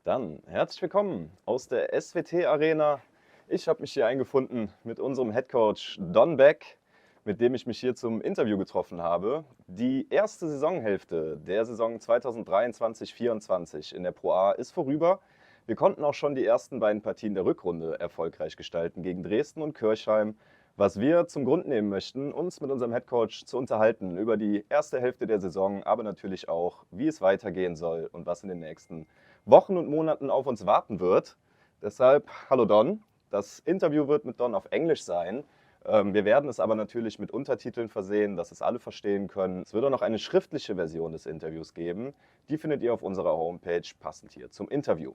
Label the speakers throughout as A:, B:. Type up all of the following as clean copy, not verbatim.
A: Dann herzlich willkommen aus der SWT-Arena. Ich habe mich hier eingefunden mit unserem Headcoach Don Beck, mit dem ich mich hier zum Interview getroffen habe. Die erste Saisonhälfte der Saison 2023-24 in der ProA ist vorüber. Wir konnten auch schon die ersten beiden Partien der Rückrunde erfolgreich gestalten gegen Dresden und Kirchheim. Was wir zum Grund nehmen möchten, uns mit unserem Headcoach zu unterhalten über die erste Hälfte der Saison, aber natürlich auch, wie es weitergehen soll und was in den nächsten Wochen und Monaten auf uns warten wird. Deshalb, hallo Don, das Interview wird mit Don auf Englisch sein. Wir werden es aber natürlich mit Untertiteln versehen, dass es alle verstehen können. Es wird auch noch eine schriftliche Version des Interviews geben. Die findet ihr auf unserer Homepage, passend hier zum Interview.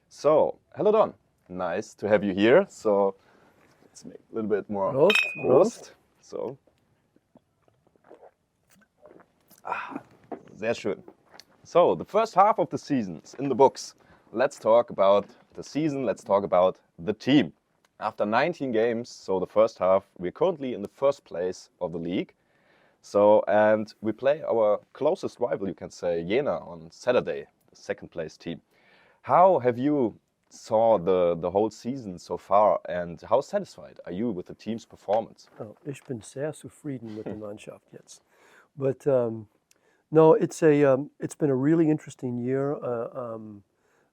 A: So, hello Don, nice to have you here. So, let's make a little bit more Prost. So. Sehr schön. So, the first half of the season is in the books. Let's talk about the season, let's talk about the team. After 19 games, so the first half, we're currently in the first place of the league. So, and we play our closest rival, you can say, Jena on Saturday, the second place team. How have you saw the whole season so far and how satisfied are you with the team's performance?
B: Oh, ich bin sehr zufrieden mit der Mannschaft jetzt. But no, it's been a really interesting year.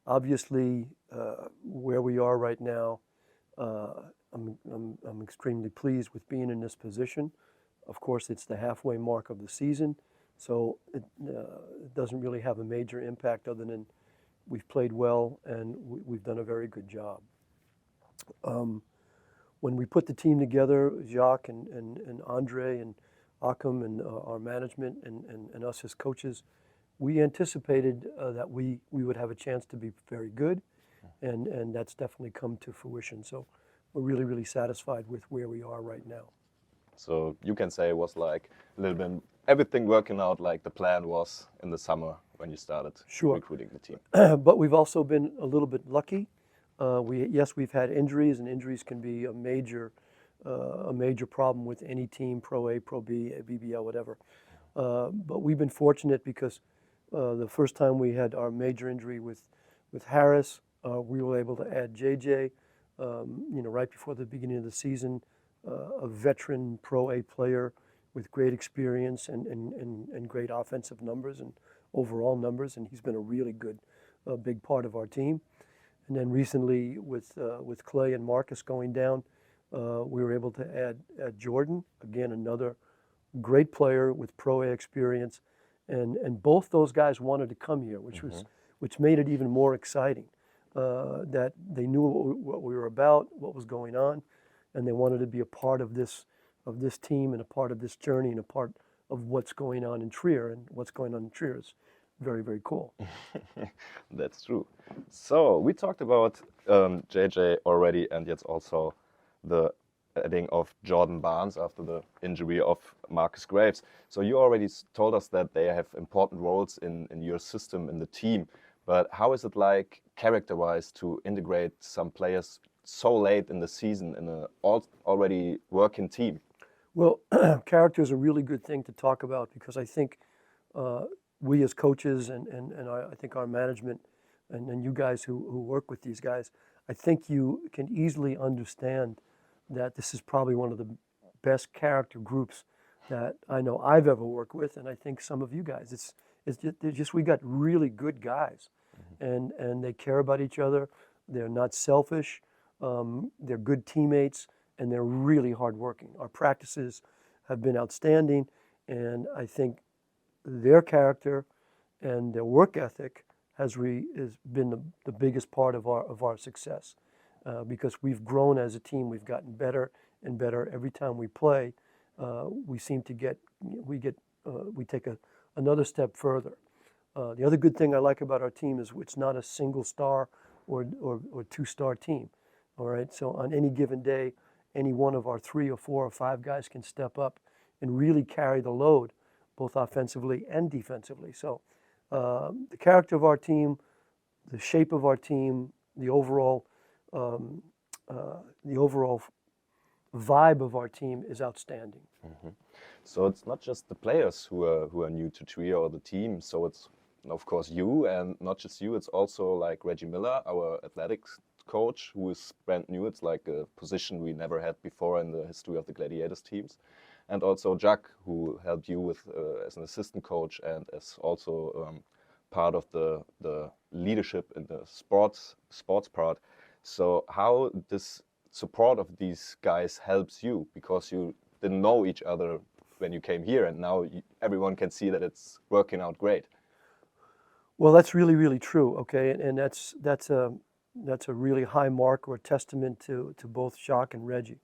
B: Obviously, where we are right now, I'm extremely pleased with being in this position. Of course, it's the halfway mark of the season, so it doesn't really have a major impact other than we've played well and we've done a very good job. When we put the team together, Jacques and Andre and Akam and our management and us as coaches, we anticipated that we would have a chance to be very good, and that's definitely come to fruition. So we're really, really satisfied with where we are right now.
A: So you can say it was like a little bit everything working out like the plan was in the summer when you started recruiting the team.
B: But we've also been a little bit lucky. We've had injuries, and injuries can be a major problem with any team, Pro A, Pro B, BBL, whatever. But we've been fortunate because the first time we had our major injury with Harris, we were able to add JJ, right before the beginning of the season, a veteran Pro A player with great experience and great offensive numbers and overall numbers, and he's been a really good, big part of our team. And then recently with Clay and Marcus going down, we were able to add Jordan, again, another great player with Pro A experience. And both those guys wanted to come here, which made it even more exciting, that they knew what we were about, what was going on, and they wanted to be a part of this team and a part of this journey and a part of what's going on in Trier. And what's going on in Trier is very, very cool.
A: That's true. So we talked about JJ already, and yet also the adding of Jordan Barnes after the injury of Marcus Graves. So you already told us that they have important roles in your system, in the team. But how is it like character-wise to integrate some players so late in the season in an already working team?
B: Well, character is a really good thing to talk about because I think we as coaches and I think our management and you guys who work with these guys, I think you can easily understand that this is probably one of the best character groups that I know I've ever worked with, and I think some of you guys. It's just we got really good guys, and they care about each other. They're not selfish. They're good teammates, and they're really hardworking. Our practices have been outstanding, and I think their character and their work ethic has been the biggest part of our success. Because we've grown as a team, we've gotten better and better every time we play. We take another step further. The other good thing I like about our team is it's not a single star or two-star team. All right, so on any given day, any one of our 3 or 4 or 5 guys can step up and really carry the load, both offensively and defensively. So the character of our team, the shape of our team, the overall vibe of our team is outstanding.
A: So it's not just the players who are new to Trier or the team. So it's of course you, and not just you, it's also like Reggie Miller, our athletics coach, who is brand new. It's like a position we never had before in the history of the Gladiators teams. And also Jack, who helped you with as an assistant coach and as also part of the leadership in the sports part. So how this support of these guys helps you, because you didn't know each other when you came here, and now everyone can see that it's working out great.
B: Well, that's really, really true. Okay, and that's a really high mark or a testament to both Jacques and Reggie.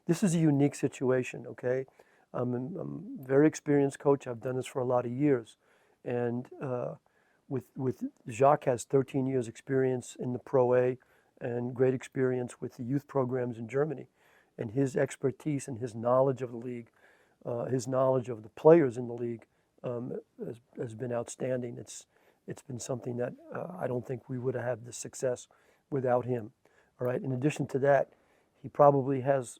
B: This is a unique situation. Okay, I'm a very experienced coach. I've done this for a lot of years, and with Jacques has 13 years experience in the ProA and great experience with the youth programs in Germany, and his expertise and his knowledge of the league, his knowledge of the players in the league, has been outstanding. It's been something that I don't think we would have had the success without him. All right. In addition to that, he probably has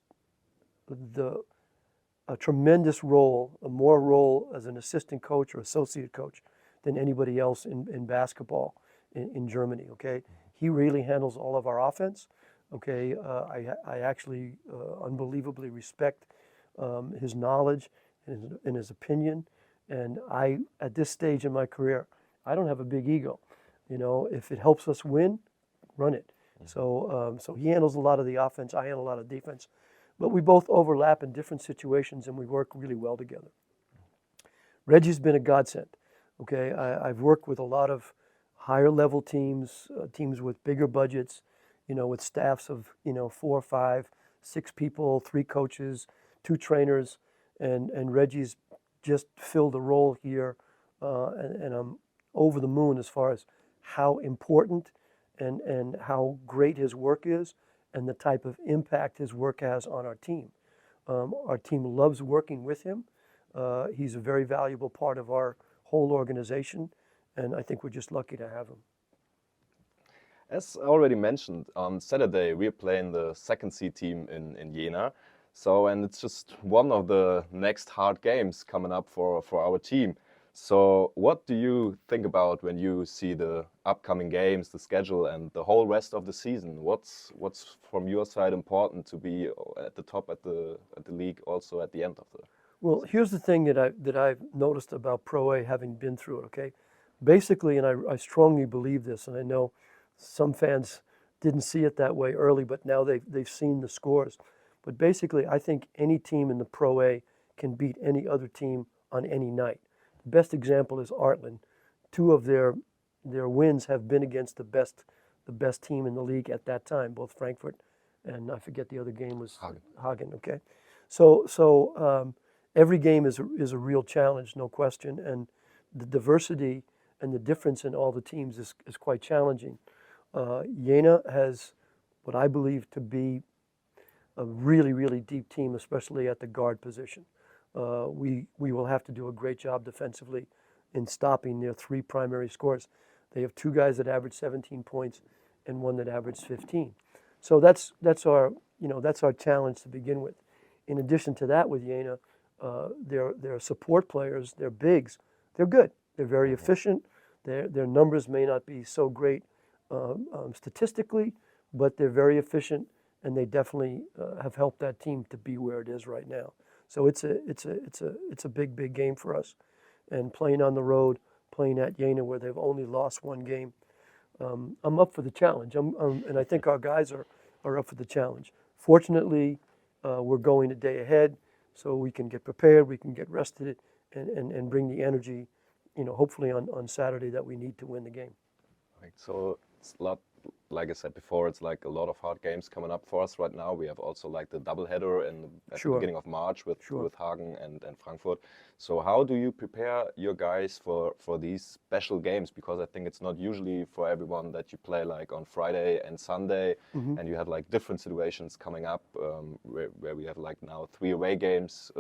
B: a tremendous role, a more role as an assistant coach or associate coach than anybody else in basketball in Germany. Okay, he really handles all of our offense. Okay, I actually unbelievably respect his knowledge and his opinion. And at this stage in my career, I don't have a big ego. You know, if it helps us win, run it. So he handles a lot of the offense. I handle a lot of defense. But we both overlap in different situations, and we work really well together. Reggie's been a godsend. Okay, I've worked with a lot of higher level teams, teams with bigger budgets, you know, with staffs of 4, 5, 6 people, 3 coaches, 2 trainers, and Reggie's just filled a role here, and I'm over the moon as far as how important and how great his work is, and the type of impact his work has on our team. Our team loves working with him. He's a very valuable part of our whole organization, and I think we're just lucky to have him.
A: As already mentioned, on Saturday we're playing the second seed team in Jena. So, and it's just one of the next hard games coming up for our team. So what do you think about when you see the upcoming games, the schedule, and the whole rest of the season? What's from your side important to be at the top at the league, also at the end of the?
B: Well, here's the thing that I've noticed about Pro A, having been through it. Okay, basically, and I strongly believe this, and I know some fans didn't see it that way early, but now they've seen the scores. But basically, I think any team in the Pro A can beat any other team on any night. The best example is Artland. 2 of their wins have been against the best team in the league at that time, both Frankfurt and I forget the other game was Hagen. Okay, so every game is a real challenge, no question, and the diversity and the difference in all the teams is quite challenging. Jena has what I believe to be a really, really deep team, especially at the guard position. We will have to do a great job defensively in stopping their 3 primary scores. They have 2 guys that average 17 points and 1 that averaged 15. So that's our challenge to begin with. In addition to that, with Jena, their support players, their bigs, they're good. They're very efficient. Their numbers may not be so great statistically, but they're very efficient, and they definitely have helped that team to be where it is right now. So it's a big game for us, and playing on the road, playing at Jena where they've only lost 1 game, I'm up for the challenge. And I think our guys are up for the challenge. Fortunately, we're going a day ahead, so we can get prepared, we can get rested, and bring the energy, hopefully on Saturday that we need to win the game.
A: Right. So it's a lot, like I said before, it's like a lot of hard games coming up for us right now. We have also like the doubleheader at the beginning of March with Hagen and Frankfurt. So how do you prepare your guys for these special games? Because I think it's not usually for everyone that you play like on Friday and Sunday, and you have like different situations coming up where we have like now 3 away games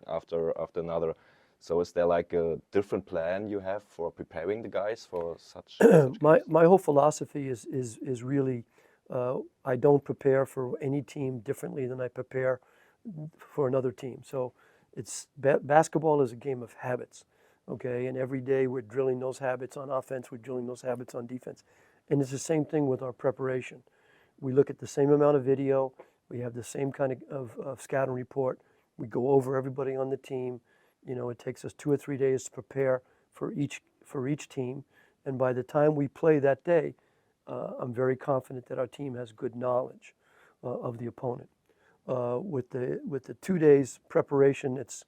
A: after another. So is there like a different plan you have for preparing the guys for such
B: my whole philosophy is really I don't prepare for any team differently than I prepare for another team. So it's basketball is a game of habits. okay? And every day we're drilling those habits on offense, we're drilling those habits on defense. And it's the same thing with our preparation. We look at the same amount of video, we have the same kind of scouting report, we go over everybody on the team. You know, it takes us 2 or 3 days to prepare for each team. And by the time we play that day, I'm very confident that our team has good knowledge of the opponent. With the 2 days preparation, it's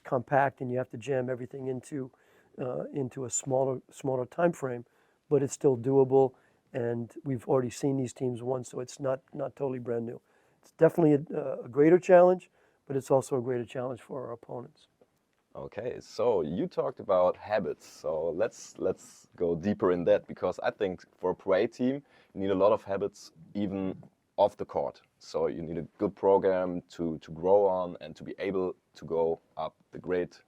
B: compact and you have to jam everything into a smaller time frame, but it's still doable. And we've already seen these teams once, so it's not totally brand new. It's definitely a greater challenge, but it's also a greater challenge for our opponents.
A: Okay, so you talked about habits. So let's go deeper in that, because I think for a ProA team, you need a lot of habits even off the court. So you need a good program to grow on and to be able to go up. The great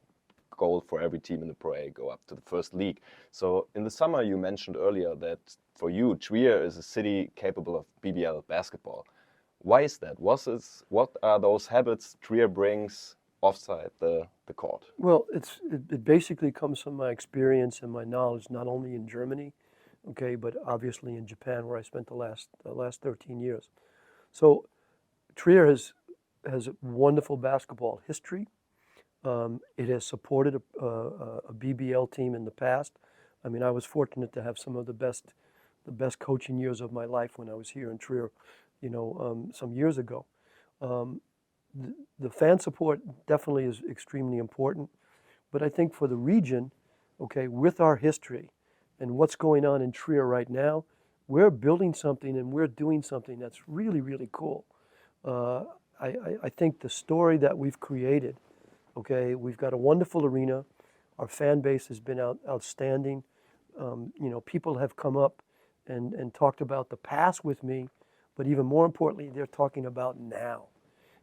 A: goal for every team in the ProA, go up to the first league. So in the summer, you mentioned earlier that for you, Trier is a city capable of BBL basketball. Why is that? What are those habits Trier brings offside the court?
B: Well, it basically comes from my experience and my knowledge, not only in Germany, okay, but obviously in Japan, where I spent the last 13 years. So Trier has a wonderful basketball history. It has supported a BBL team in the past. I mean, I was fortunate to have some of the best coaching years of my life when I was here in Trier, some years ago. The fan support definitely is extremely important, but I think for the region, okay, with our history and what's going on in Trier right now, we're building something and we're doing something that's really, really cool. I think the story that we've created, okay, we've got a wonderful arena. Our fan base has been outstanding. People have come up and talked about the past with me, but even more importantly, they're talking about now.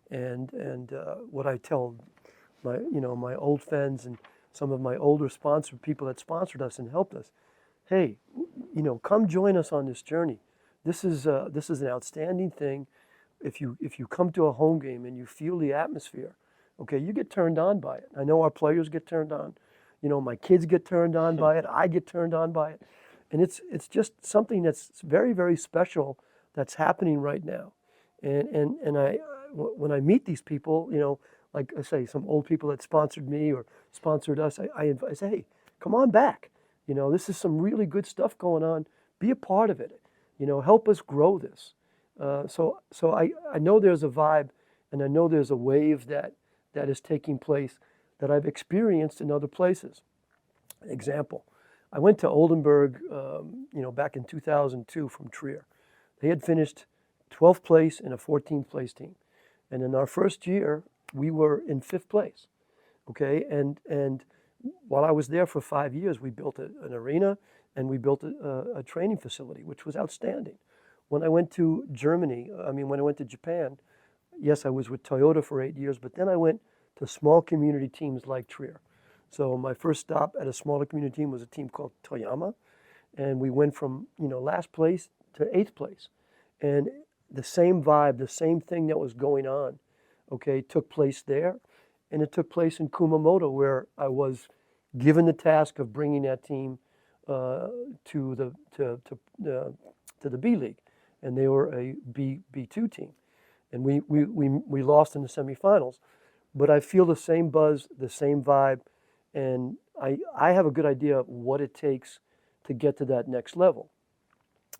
B: And what I tell my old fans and some of my older people that sponsored us and helped us, hey, come join us on this journey. This is an outstanding thing. If you come to a home game and you feel the atmosphere, okay, you get turned on by it. I know our players get turned on. My kids get turned on by it. I get turned on by it, and it's just something that's very, very special that's happening right now. And when I meet these people, like I say, some old people that sponsored me or sponsored us, I say, hey, come on back. This is some really good stuff going on. Be a part of it. Help us grow this. So I know there's a vibe, and I know there's a wave that is taking place that I've experienced in other places. Example, I went to Oldenburg, back in 2002 from Trier. They had finished 12th place in a 14th place team. And in our first year, we were in 5th place, okay? And while I was there for 5 years, we built an arena and we built a training facility, which was outstanding. When I went to when I went to Japan, yes, I was with Toyota for 8 years, but then I went to small community teams like Trier. So my first stop at a smaller community team was a team called Toyama, and we went from last place to 8th place. And the same vibe, the same thing that was going on, okay, took place there, and it took place in Kumamoto, where I was given the task of bringing that team to the B League, and they were a B2 team, and we lost in the semifinals, but I feel the same buzz, the same vibe, and I have a good idea of what it takes to get to that next level,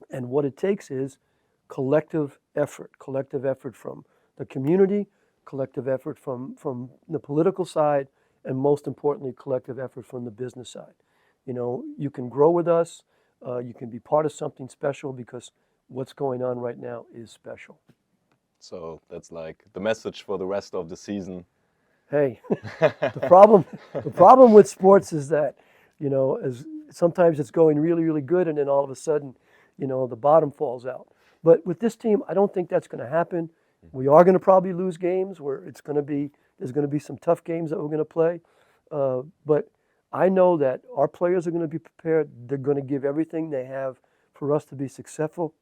B: and what it takes is collective effort from the community, collective effort from the political side, and most importantly, collective effort from the business side. You can grow with us, you can be part of something special, because what's going on right now is special.
A: So that's like the message for the rest of the season.
B: Hey, the problem with sports is that, sometimes it's going really, really good, and then all of a sudden, the bottom falls out. But with this team, I don't think that's going to happen. We are going to probably lose games where there's going to be some tough games that we're going to play. But I know that our players are going to be prepared. They're going to give everything they have for us to be successful.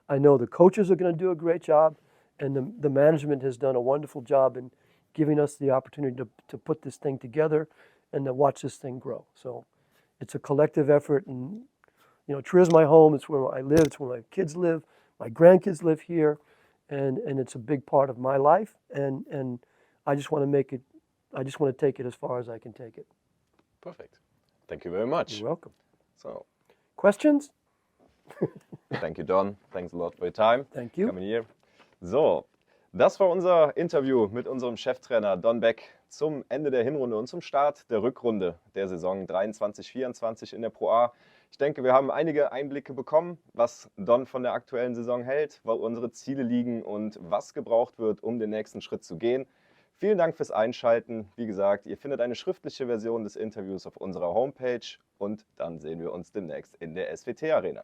B: I know the coaches are going to do a great job, and the management has done a wonderful job in giving us the opportunity to put this thing together and to watch this thing grow. So it's a collective effort, and Trier is my home. It's where I live. It's where my kids live. My grandkids live here, and it's a big part of my life. And I just want to make it. I just want to take it as far as I can take it.
A: Perfect. Thank you very much.
B: You're welcome.
A: So,
B: Questions?
A: thank you, Don. Thanks a lot for your time.
B: Thank you.
A: Coming here. So, das war unser Interview mit unserem Cheftrainer Don Beck zum Ende der Hinrunde und zum Start der Rückrunde der Saison 23/24 in der ProA. Ich denke, wir haben einige Einblicke bekommen, was Don von der aktuellen Saison hält, wo unsere Ziele liegen und was gebraucht wird, um den nächsten Schritt zu gehen. Vielen Dank fürs Einschalten. Wie gesagt, ihr findet eine schriftliche Version des Interviews auf unserer Homepage und dann sehen wir uns demnächst in der SWT Arena.